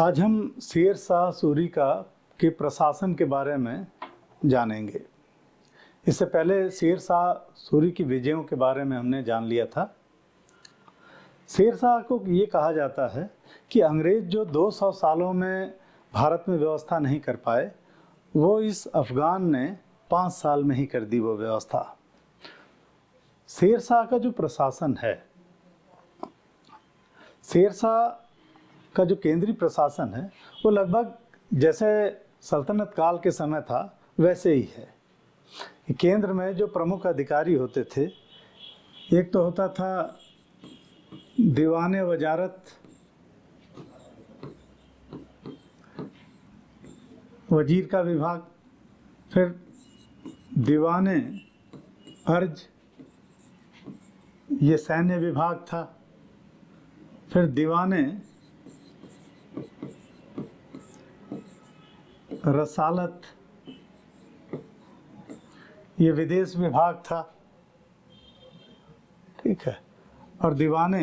आज हम शेर शाह सूरी के प्रशासन के बारे में जानेंगे। इससे पहले शेर शाह सूरी की विजयों के बारे में हमने जान लिया था। शेर शाह को ये कहा जाता है कि अंग्रेज जो 200 सालों में भारत में व्यवस्था नहीं कर पाए, वो इस अफगान ने 5 साल में ही कर दी वो व्यवस्था। शेर शाह का जो प्रशासन है, शेर शाह का जो केंद्रीय प्रशासन है, वो लगभग जैसे सल्तनत काल के समय था वैसे ही है। केंद्र में जो प्रमुख अधिकारी होते थे, एक तो होता था दीवाने वजारत, वजीर का विभाग, फिर दीवाने अर्ज, ये सैन्य विभाग था, फिर दीवाने रसालत, ये विदेश विभाग था, ठीक है, और दीवाने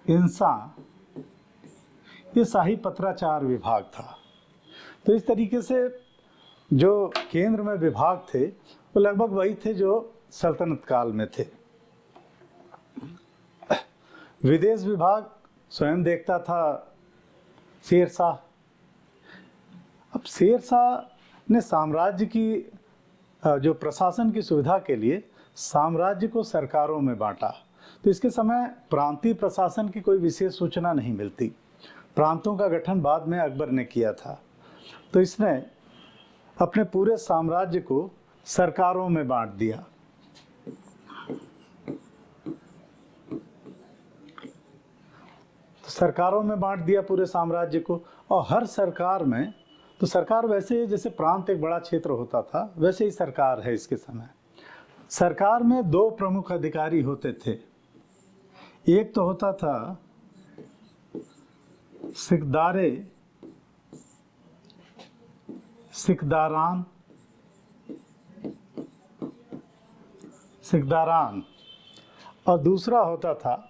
इंसा, ये शाही पत्राचार विभाग था। तो इस तरीके से जो केंद्र में विभाग थे वो लगभग वही थे जो सल्तनत काल में थे। विदेश विभाग स्वयं देखता था शेर शाह। अब शेर शाह ने साम्राज्य की जो प्रशासन की सुविधा के लिए साम्राज्य को सरकारों में बांटा। तो इसके समय प्रांतीय प्रशासन की कोई विशेष सूचना नहीं मिलती। प्रांतों का गठन बाद में अकबर ने किया था। तो इसने अपने पूरे साम्राज्य को सरकारों में बांट दिया। सरकारों में बांट दिया पूरे साम्राज्य को, और हर सरकार में, तो सरकार वैसे जैसे प्रांत एक बड़ा क्षेत्र होता था वैसे ही सरकार है इसके समय। सरकार में 2 प्रमुख अधिकारी होते थे। एक तो होता था सिकदारे सिकदारान, और दूसरा होता था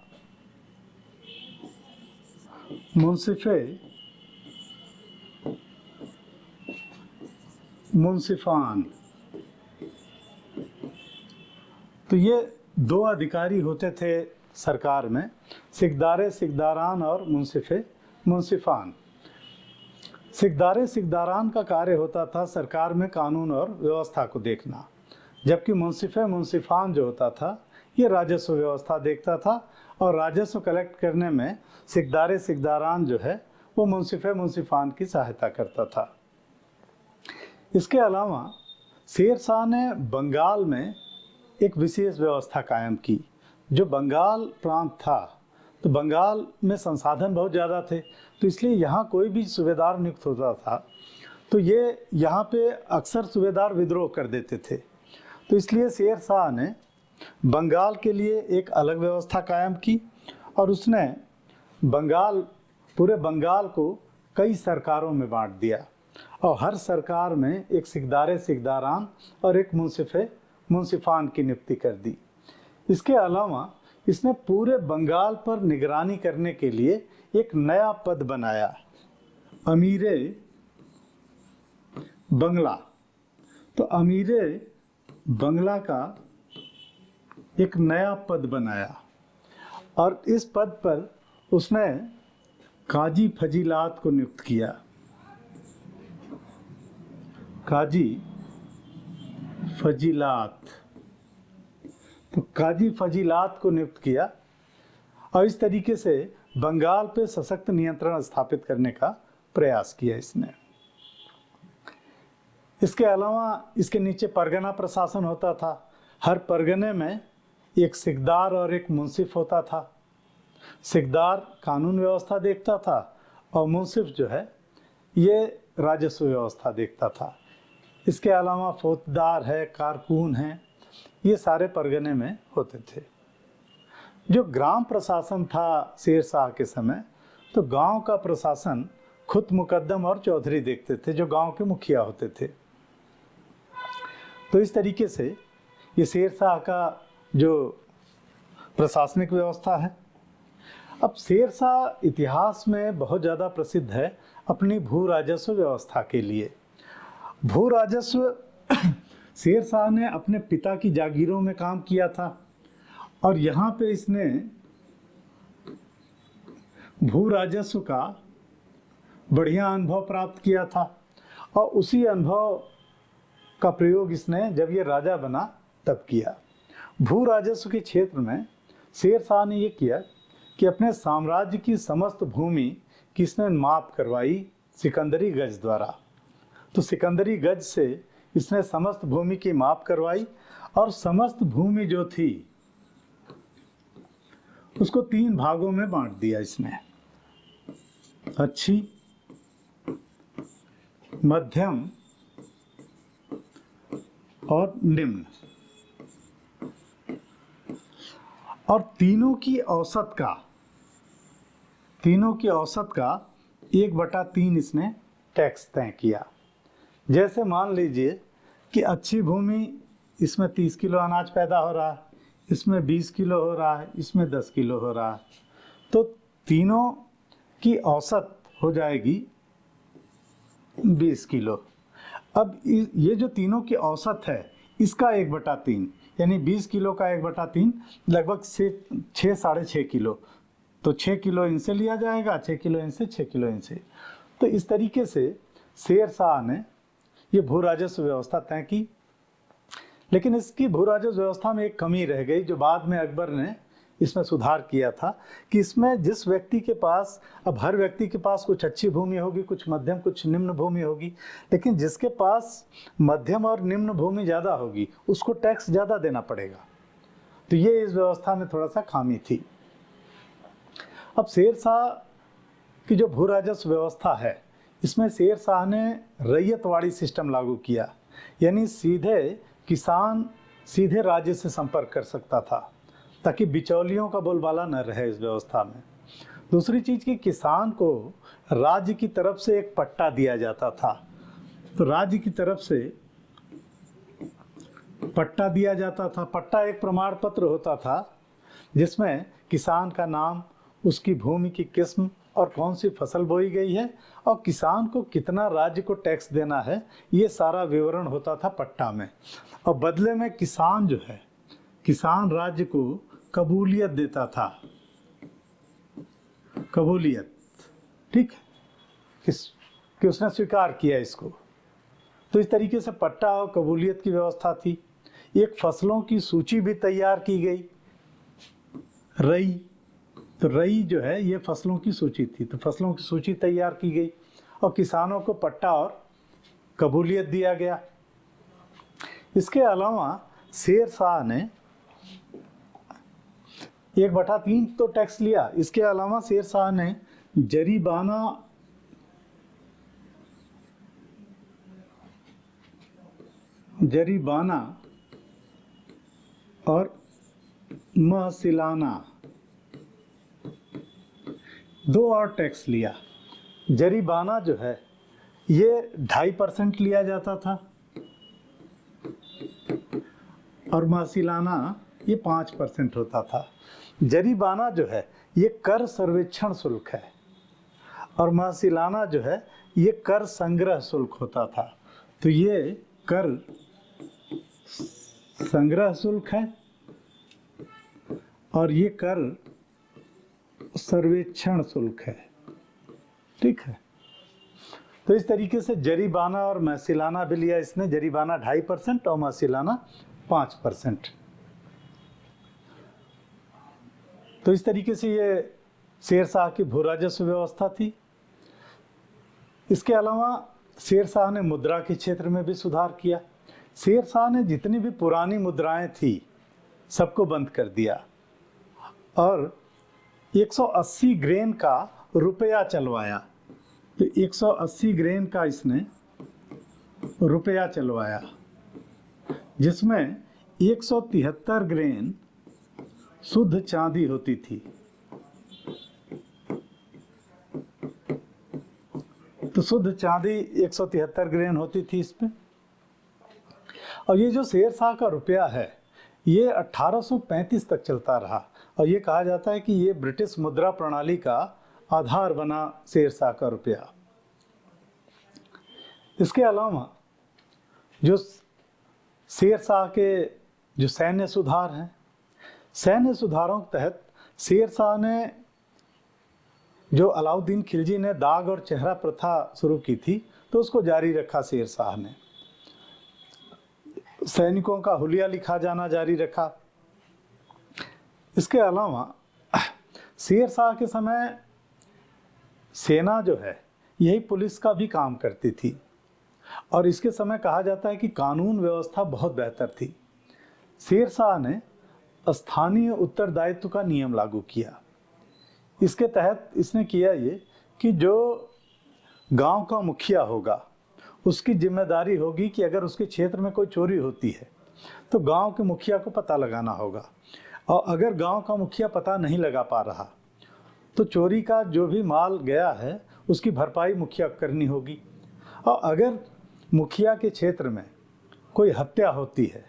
मुंसिफान। तो ये 2 अधिकारी होते थे सरकार में, सिकदारान और मुंसिफान। सिकदारान का कार्य होता था सरकार में कानून और व्यवस्था को देखना, जबकि मुंसिफान जो होता था ये राजस्व व्यवस्था देखता था, और राजस्व कलेक्ट करने में सिकदारान जो है वो मुंसिफान की सहायता करता था। इसके अलावा शेर शाह ने बंगाल में एक विशेष व्यवस्था कायम की। जो बंगाल प्रांत था, तो बंगाल में संसाधन बहुत ज़्यादा थे, तो इसलिए यहाँ कोई भी सूबेदार नियुक्त होता था तो ये यहाँ पे अक्सर सूबेदार विद्रोह कर देते थे। तो इसलिए शेर शाह ने बंगाल के लिए एक अलग व्यवस्था कायम की, और उसने पूरे बंगाल को कई सरकारों में बांट दिया, और हर सरकार में एक सिकदारान और एक मुंसिफान की नियुक्ति कर दी। इसके अलावा इसने पूरे बंगाल पर निगरानी करने के लिए एक नया पद बनाया, अमीरे बंगला। तो अमीरे बंगला का एक नया पद बनाया, और इस पद पर उसने काजी फजीलात को नियुक्त किया। काजी फजीलात, तो काजी फजीलात को नियुक्त किया, और इस तरीके से बंगाल पे सशक्त नियंत्रण स्थापित करने का प्रयास किया इसने। इसके अलावा इसके नीचे परगना प्रशासन होता था। हर परगने में एक सिकदार और एक मुंसिफ होता था। सिकदार कानून व्यवस्था देखता था, और मुंसिफ जो है ये राजस्व व्यवस्था देखता था। इसके अलावा फौजदार है, कारकून है, ये सारे परगने में होते थे। जो ग्राम प्रशासन था शेर शाह के समय, तो गांव का प्रशासन खुद मुकद्दम और चौधरी देखते थे, जो गांव के मुखिया होते थे। तो इस तरीके से ये शेर शाह का जो प्रशासनिक व्यवस्था है। अब शेरशाह इतिहास में बहुत ज़्यादा प्रसिद्ध है अपनी भू राजस्व व्यवस्था के लिए। भू राजस्व शेरशाह ने अपने पिता की जागीरों में काम किया था और यहाँ पे इसने भू राजस्व का बढ़िया अनुभव प्राप्त किया था और उसी अनुभव का प्रयोग इसने जब ये राजा बना तब किया। भू राजस्व के क्षेत्र में शेरशाह ने ये किया कि अपने साम्राज्य की समस्त भूमि की इसने माप करवाई सिकंदरी गज द्वारा। तो सिकंदरी गज से इसने समस्त भूमि की माप करवाई और समस्त भूमि जो थी उसको 3 भागों में बांट दिया इसने, अच्छी, मध्यम और निम्न। और तीनों की औसत का 1/3 इसने टैक्स तय किया। जैसे मान लीजिए कि अच्छी भूमि, इसमें 30 किलो अनाज पैदा हो रहा है, इसमें 20 किलो हो रहा है, इसमें 10 किलो हो रहा है, तो तीनों की औसत हो जाएगी 20 किलो। अब ये जो तीनों की औसत है इसका 1/3 यानी 20 किलो का 1/3 लगभग 6-6.5 किलो। तो 6 किलो इनसे लिया जाएगा, 6 किलो इनसे, 6 किलो इनसे। तो इस तरीके से शेरशाह ने ये भू राजस्व व्यवस्था तय की। लेकिन इसकी भू राजस्व व्यवस्था में एक कमी रह गई जो बाद में अकबर ने इसमें सुधार किया था कि इसमें जिस व्यक्ति के पास, अब हर व्यक्ति के पास कुछ अच्छी भूमि होगी, कुछ मध्यम, कुछ निम्न भूमि होगी, लेकिन जिसके पास मध्यम और निम्न भूमि ज़्यादा होगी उसको टैक्स ज़्यादा देना पड़ेगा। तो ये इस व्यवस्था में थोड़ा सा खामी थी। अब शेरशाह की जो भू राजस्व व्यवस्था है इसमें शेरशाह ने रैयतवाड़ी सिस्टम लागू किया, यानी सीधे किसान सीधे राज्य से संपर्क कर सकता था ताकि बिचौलियों का बोलबाला न रहे इस व्यवस्था में। दूसरी चीज़ कि किसान को राज्य की तरफ से एक पट्टा दिया जाता था। तो राज्य की तरफ से पट्टा दिया जाता था। पट्टा एक प्रमाण पत्र होता था जिसमें किसान का नाम, उसकी भूमि की किस्म और कौन सी फसल बोई गई है और किसान को कितना राज्य को टैक्स देना है, ये सारा विवरण होता था पट्टा में। और बदले में किसान जो है, किसान राज्य को कबूलियत देता था, कबूलियत, ठीक है, कि उसने स्वीकार किया इसको। तो इस तरीके से पट्टा और कबूलियत की व्यवस्था थी। एक फसलों की सूची भी तैयार की गई, रई। तो रई जो है ये फसलों की सूची थी, तो फसलों की सूची तैयार की गई और किसानों को पट्टा और कबूलियत दिया गया। इसके अलावा शेरशाह ने 1/3 तो टैक्स लिया। इसके अलावा शेरशाह ने जरीबाना और महसिलाना 2 और टैक्स लिया। जरीबाना जो है ये 2.5% लिया जाता था और महसिलाना ये 5% होता था। जरीबाना जो है ये कर सर्वेक्षण शुल्क है और महसिलाना जो है ये कर संग्रह शुल्क होता था। तो ये कर संग्रह शुल्क है और ये कर सर्वेक्षण शुल्क है, ठीक है। तो इस तरीके से जरीबाना और महसिलाना भी लिया इसने। जरीबाना 2.5% और महसिलाना 5%। तो इस तरीके से ये शेरशाह की भू राजस्व व्यवस्था थी। इसके अलावा शेरशाह ने मुद्रा के क्षेत्र में भी सुधार किया। शेरशाह ने जितनी भी पुरानी मुद्राएं थी सबको बंद कर दिया और 180 ग्रेन का रुपया चलवाया। तो 180 ग्रेन का इसने रुपया चलवाया जिसमें 173 ग्रेन शुद्ध चांदी होती थी। तो शुद्ध चांदी 173 ग्रेन होती थी इसमें। और ये जो शेरशाह का रुपया है ये 1835 तक चलता रहा और ये कहा जाता है कि ये ब्रिटिश मुद्रा प्रणाली का आधार बना शेरशाह का रुपया। इसके अलावा जो शेरशाह के जो सैन्य सुधार हैं, सैन्य सुधारों के तहत शेरशाह ने, जो अलाउद्दीन खिलजी ने दाग और चेहरा प्रथा शुरू की थी, तो उसको जारी रखा शेरशाह ने। सैनिकों का हुलिया लिखा जाना जारी रखा। इसके अलावा शेरशाह के समय सेना जो है यही पुलिस का भी काम करती थी, और इसके समय कहा जाता है कि कानून व्यवस्था बहुत बेहतर थी। शेरशाह ने स्थानीय उत्तरदायित्व का नियम लागू किया। इसके तहत इसने किया ये कि जो गांव का मुखिया होगा उसकी जिम्मेदारी होगी कि अगर उसके क्षेत्र में कोई चोरी होती है तो गांव के मुखिया को पता लगाना होगा, और अगर गांव का मुखिया पता नहीं लगा पा रहा तो चोरी का जो भी माल गया है उसकी भरपाई मुखिया करनी होगी। और अगर मुखिया के क्षेत्र में कोई हत्या होती है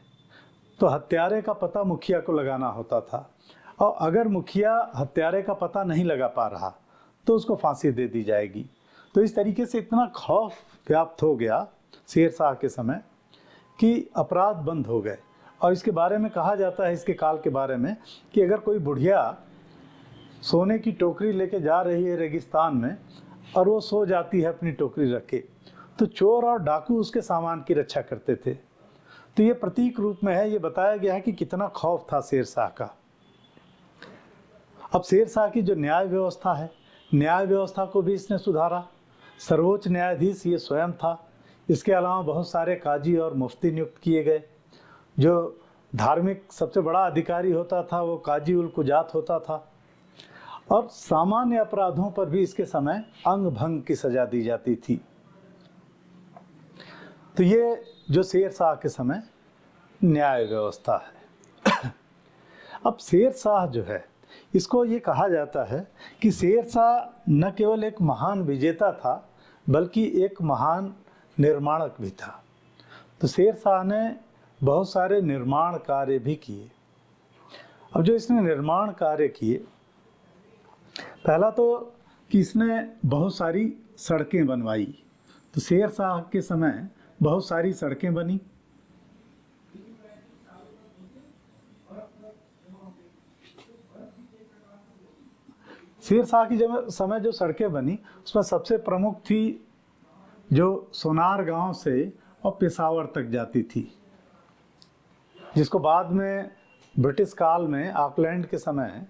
तो हत्यारे का पता मुखिया को लगाना होता था, और अगर मुखिया हत्यारे का पता नहीं लगा पा रहा तो उसको फांसी दे दी जाएगी। तो इस तरीके से इतना खौफ व्याप्त हो गया शेरशाह के समय कि अपराध बंद हो गए। और इसके बारे में कहा जाता है, इसके काल के बारे में, कि अगर कोई बुढ़िया सोने की टोकरी लेके जा रही है रेगिस्तान में और वो सो जाती है अपनी टोकरी रख के, तो चोर और डाकू उसके सामान की रक्षा करते थे। तो ये प्रतीक रूप में है, ये बताया गया है कि कितना खौफ था शेरशाह का। अब शेरशाह की जो न्याय व्यवस्था है, न्याय व्यवस्था को भी इसने सुधारा। सर्वोच्च न्यायाधीश ये स्वयं था। इसके अलावा बहुत सारे काजी और मुफ्ती नियुक्त किए गए। जो धार्मिक सबसे बड़ा अधिकारी होता था वो काजी उल कुजात होता था, और सामान्य अपराधों पर भी इसके समय अंग भंग की सजा दी जाती थी। तो ये जो शेरशाह के समय न्याय व्यवस्था है। अब शेरशाह जो है, इसको ये कहा जाता है कि शेरशाह न केवल एक महान विजेता था बल्कि एक महान निर्माणक भी था। तो शेरशाह ने बहुत सारे निर्माण कार्य भी किए। अब जो इसने निर्माण कार्य किए, पहला तो कि इसने बहुत सारी सड़कें बनवाई। तो शेरशाह के समय बहुत सारी सड़कें बनी। शेरशाह की जब समय जो सड़कें बनी उसमें सबसे प्रमुख थी जो सोनार गांव से और पेशावर तक जाती थी, जिसको बाद में ब्रिटिश काल में ऑकलैंड के समय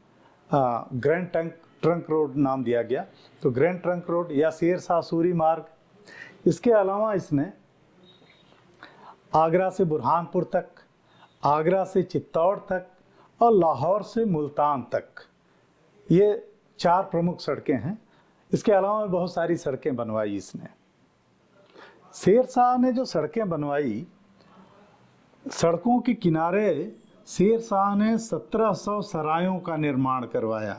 ग्रैंड ट्रंक रोड नाम दिया गया। तो ग्रैंड ट्रंक रोड या शेरशाह सूरी मार्ग। इसके अलावा इसने आगरा से बुरहानपुर तक, आगरा से चित्तौड़ तक और लाहौर से मुल्तान तक, ये 4 प्रमुख सड़कें हैं। इसके अलावा बहुत सारी सड़कें बनवाई इसने। शेरशाह ने जो सड़कें बनवाई, सड़कों के किनारे शेरशाह ने 1700 सरायों का निर्माण करवाया।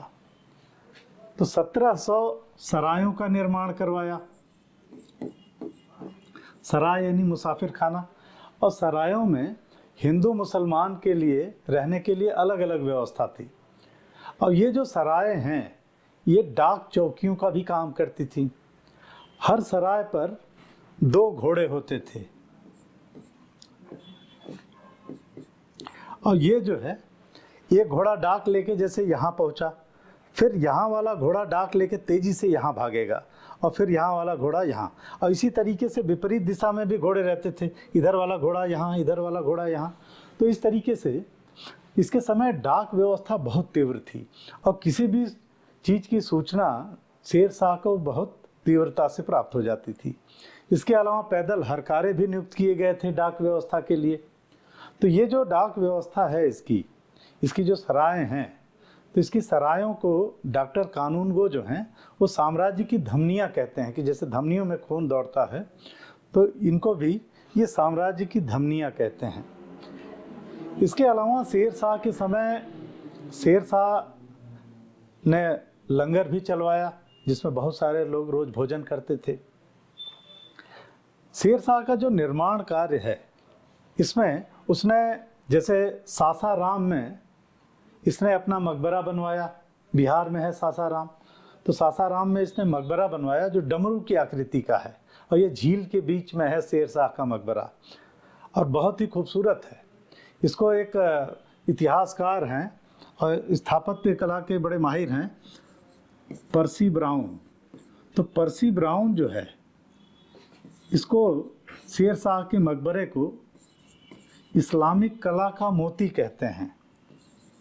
तो 1700 सरायों का निर्माण करवाया। सराय यानी मुसाफिर खाना, और सरायों में हिंदू मुसलमान के लिए रहने के लिए अलग अलग व्यवस्था थी। और ये जो सराय हैं ये डाक चौकियों का भी काम करती थी। हर सराय पर 2 घोड़े होते थे, और ये जो है, एक घोड़ा डाक लेके जैसे यहाँ पहुँचा, फिर यहाँ वाला घोड़ा डाक लेके तेजी से यहाँ भागेगा, और फिर यहाँ वाला घोड़ा यहाँ, और इसी तरीके से विपरीत दिशा में भी घोड़े रहते थे। इधर वाला घोड़ा यहाँ, इधर वाला घोड़ा यहाँ। तो इस तरीके से इसके समय डाक व्यवस्था बहुत तीव्र थी, और किसी भी चीज़ की सूचना शेरशाह को बहुत तीव्रता से प्राप्त हो जाती थी। इसके अलावा पैदल हरकारे भी नियुक्त किए गए थे डाक व्यवस्था के लिए। तो ये जो डाक व्यवस्था है इसकी जो सराय हैं, तो इसकी सरायों को डॉक्टर कानूनगो जो हैं वो साम्राज्य की धमनियाँ कहते हैं, कि जैसे धमनियों में खून दौड़ता है तो इनको भी ये साम्राज्य की धमनियाँ कहते हैं। इसके अलावा शेरशाह के समय शेरशाह ने लंगर भी चलवाया, जिसमें बहुत सारे लोग रोज भोजन करते थे। शेरशाह का जो निर्माण कार्य है, इसमें उसने जैसे सासाराम में इसने अपना मकबरा बनवाया, बिहार में है सासाराम। तो सासाराम में इसने मकबरा बनवाया जो डमरू की आकृति का है, और ये झील के बीच में है शेर शाह का मकबरा, और बहुत ही खूबसूरत है। इसको एक इतिहासकार हैं और स्थापत्य कला के बड़े माहिर हैं, पर्सी ब्राउन। तो पर्सी ब्राउन जो है, इसको शेर शाह के मकबरे को इस्लामिक कला का मोती कहते हैं।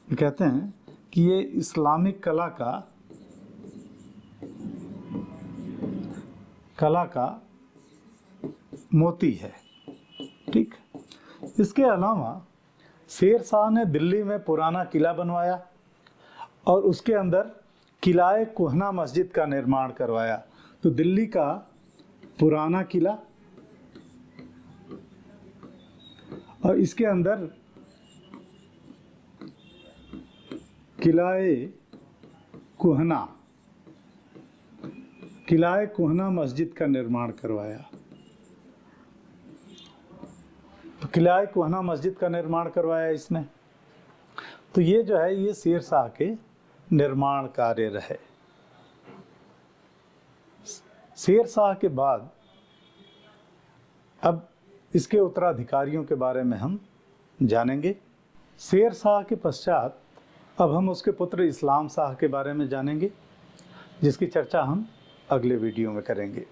कहते हैं कि ये इस्लामिक कला का मोती है। ठीक। इसके अलावा शेर शाह ने दिल्ली में पुराना किला बनवाया और उसके अंदर किलाए कोहना मस्जिद का निर्माण करवाया। तो दिल्ली का पुराना किला और इसके अंदर किलाए कोहना मस्जिद का निर्माण करवाया। तो किलाए कोहना मस्जिद का निर्माण करवाया इसने। तो ये जो है, ये शेर शाह के निर्माण कार्य रहे। शेर शाह के बाद अब इसके उत्तराधिकारियों के बारे में हम जानेंगे। शेर शाह के पश्चात अब हम उसके पुत्र इस्लाम शाह के बारे में जानेंगे, जिसकी चर्चा हम अगले वीडियो में करेंगे।